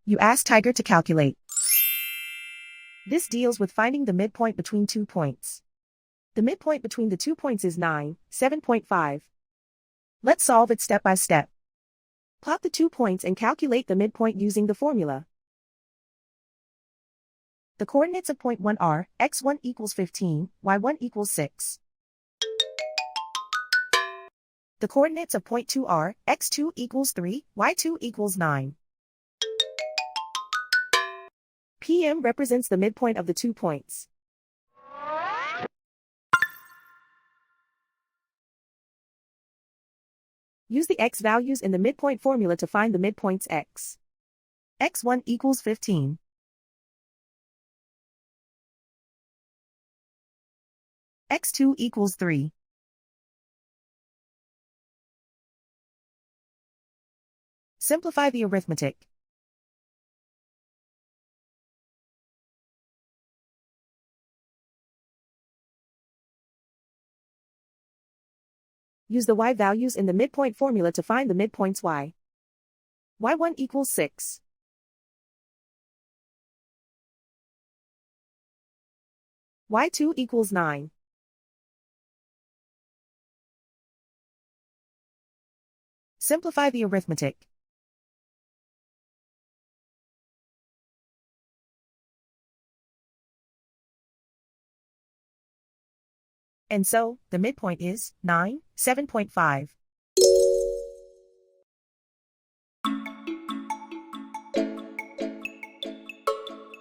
You ask Tiger to calculate. This deals with finding the midpoint between 2 points. The midpoint between the 2 points is 9, 7.5. Let's solve it step by step. Plot the 2 points and calculate the midpoint using the formula. The coordinates of point 1 are x1 equals 15, y1 equals 6. The coordinates of point 2 are x2 equals 3, y2 equals 9. PM represents the midpoint of the 2 points. Use the x values in the midpoint formula to find the midpoints x. x1 equals 15. x2 equals 3. Simplify the arithmetic. Use the y values in the midpoint formula to find the midpoints y. y1 equals 6. y2 equals 9. Simplify the arithmetic. And so, the midpoint is 9, 7.5.